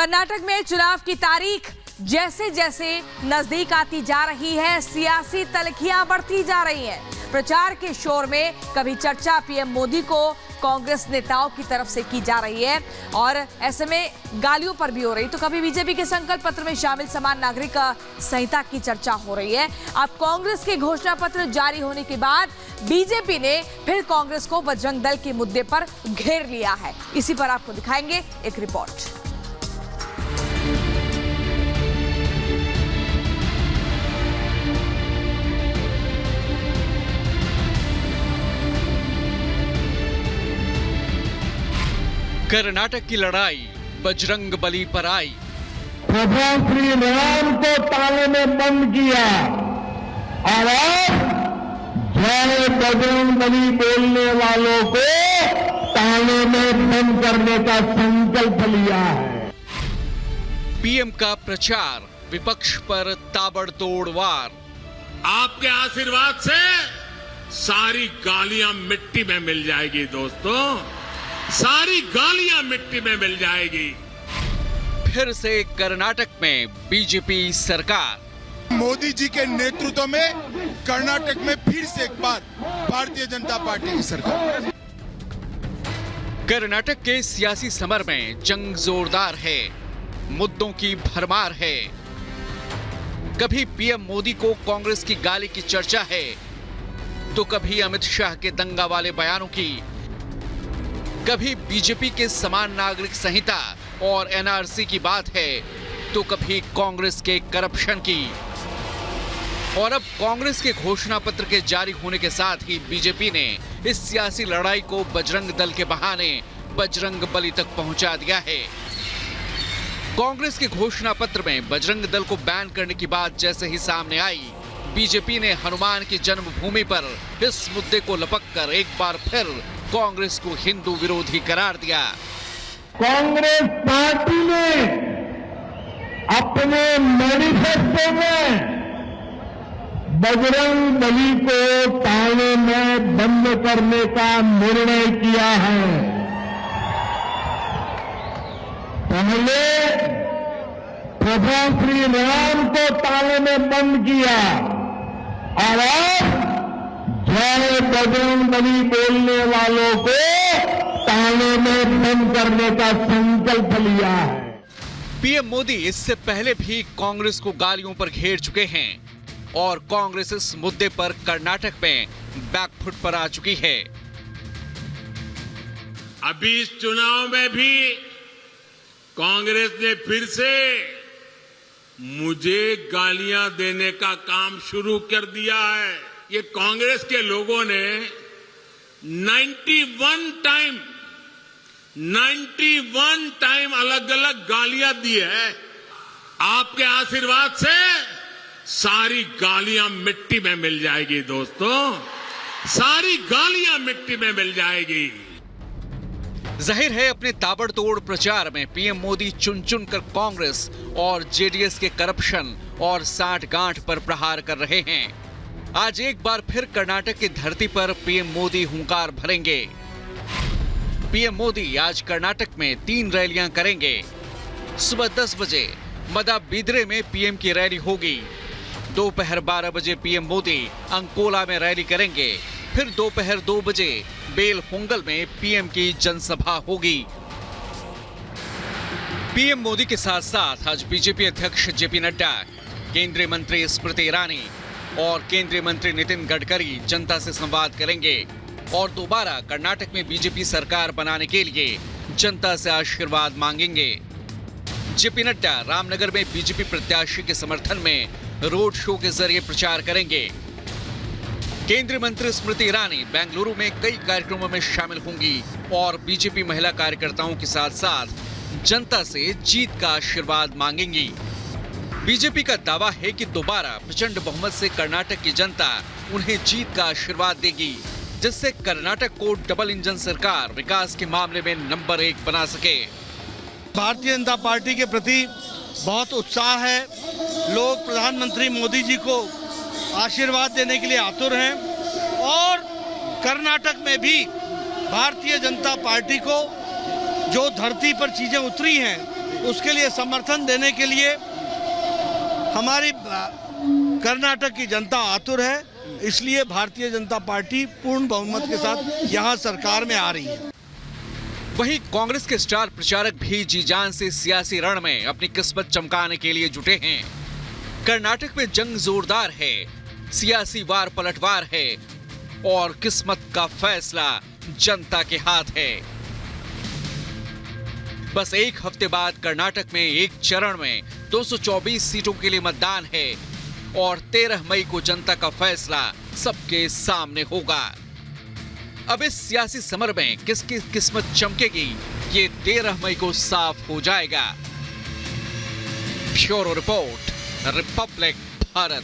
कर्नाटक में चुनाव की तारीख जैसे जैसे नजदीक आती जा रही है, सियासी तलखियां बढ़ती जा रही हैं। प्रचार के शोर में कभी चर्चा पीएम मोदी को कांग्रेस नेताओं की तरफ से की जा रही है और ऐसे में गालियों पर भी हो रही, तो कभी बीजेपी के संकल्प पत्र में शामिल समान नागरिक संहिता की चर्चा हो रही है। अब कांग्रेस के घोषणा पत्र जारी होने के बाद बीजेपी ने फिर कांग्रेस को बजरंग दल के मुद्दे पर घेर लिया है। इसी पर आपको दिखाएंगे एक रिपोर्ट। कर्नाटक की लड़ाई बजरंग बली पर आई। प्रभु श्री राम को ताले में बंद किया और अब जय बजरंग बली बोलने वालों को ताले में बंद करने का संकल्प लिया है। पीएम का प्रचार, विपक्ष पर ताबड़तोड़ वार। आपके आशीर्वाद से सारी गालियां मिट्टी में मिल जाएगी दोस्तों, सारी गालियां मिट्टी में मिल जाएगी। फिर से कर्नाटक में बीजेपी सरकार। मोदी जी के नेतृत्व में कर्नाटक में फिर से एक बार भारतीय जनता पार्टी की सरकार। कर्नाटक के सियासी समर में जंग जोरदार है, मुद्दों की भरमार है। कभी पीएम मोदी को कांग्रेस की गाली की चर्चा है, तो कभी अमित शाह के दंगा वाले बयानों की, कभी बीजेपी के समान नागरिक संहिता और एनआरसी की बात है, तो कभी कांग्रेस के करप्शन की। और अब कांग्रेस के घोषणा पत्र के जारी होने के साथ ही बीजेपी ने इस सियासी लड़ाई को बजरंग दल के बहाने बजरंग बली तक पहुंचा दिया है। कांग्रेस के घोषणा पत्र में बजरंग दल को बैन करने की बात जैसे ही सामने आई, बीजेपी ने हनुमान की जन्मभूमि पर इस मुद्दे को लपककर एक बार फिर कांग्रेस को हिंदू विरोधी करार दिया। कांग्रेस पार्टी ने अपने मैनिफेस्टो में बजरंग बली को ताले में बंद करने का निर्णय किया है। पहले प्रभु श्री राम को ताले में बंद किया और अब जय बजरंग बली बोलने वालों को ताले में बंद करने का संकल्प लिया है। पीएम मोदी इससे पहले भी कांग्रेस को गालियों पर घेर चुके हैं और कांग्रेस इस मुद्दे पर कर्नाटक में बैकफुट पर आ चुकी है। अभी इस चुनाव में भी कांग्रेस ने फिर से मुझे गालियां देने का काम शुरू कर दिया है। ये कांग्रेस के लोगों ने 91 टाइम अलग अलग गालियां दी है। आपके आशीर्वाद से सारी गालियां मिट्टी में मिल जाएगी दोस्तों, सारी गालियां मिट्टी में मिल जाएगी। जाहिर है अपने ताबड़तोड़ प्रचार में पीएम मोदी चुन चुन कर कांग्रेस और जेडीएस के करप्शन और साठगांठ पर प्रहार कर रहे हैं। आज एक बार फिर कर्नाटक की धरती पर पीएम मोदी हुंकार भरेंगे। पीएम मोदी आज कर्नाटक में 3 रैलियां करेंगे। सुबह 10 बजे मदाबिद्रे में पीएम की रैली होगी। दोपहर 12 बजे पीएम मोदी अंकोला में रैली करेंगे। फिर दोपहर 2 बजे बेलहोंगल में पीएम की जनसभा होगी। पीएम मोदी के साथ साथ आज बीजेपी अध्यक्ष जेपी नड्डा, केंद्रीय मंत्री स्मृति ईरानी और केंद्रीय मंत्री नितिन गडकरी जनता से संवाद करेंगे और दोबारा कर्नाटक में बीजेपी सरकार बनाने के लिए जनता से आशीर्वाद मांगेंगे। जेपी नड्डा रामनगर में बीजेपी प्रत्याशी के समर्थन में रोड शो के जरिए प्रचार करेंगे। केंद्रीय मंत्री स्मृति ईरानी बेंगलुरु में कई कार्यक्रमों में शामिल होंगी और बीजेपी महिला कार्यकर्ताओं के साथ साथ जनता से जीत का आशीर्वाद मांगेंगी। बीजेपी का दावा है कि दोबारा प्रचंड बहुमत से कर्नाटक की जनता उन्हें जीत का आशीर्वाद देगी, जिससे कर्नाटक को डबल इंजन सरकार विकास के मामले में नंबर 1 बना सके। भारतीय जनता पार्टी के प्रति बहुत उत्साह है। लोग प्रधानमंत्री मोदी जी को आशीर्वाद देने के लिए आतुर हैं और कर्नाटक में भी भारतीय जनता पार्टी को जो धरती पर चीजें उतरी हैं उसके लिए समर्थन देने के लिए हमारी कर्नाटक की जनता आतुर है। इसलिए भारतीय जनता पार्टी पूर्ण बहुमत के साथ यहाँ सरकार में आ रही है। वहीं कांग्रेस के स्टार प्रचारक भी जी जान से सियासी रण में अपनी किस्मत चमकाने के लिए जुटे हैं। कर्नाटक में जंग जोरदार है, सियासी वार पलटवार है और किस्मत का फैसला जनता के हाथ है। बस एक हफ्ते बाद कर्नाटक में एक चरण में 224 सीटों के लिए मतदान है और 13 मई को जनता का फैसला सबके सामने होगा। अब इस सियासी समर में किसकी किस्मत चमकेगी, ये 13 मई को साफ हो जाएगा। Bureau report, Republic Bharat.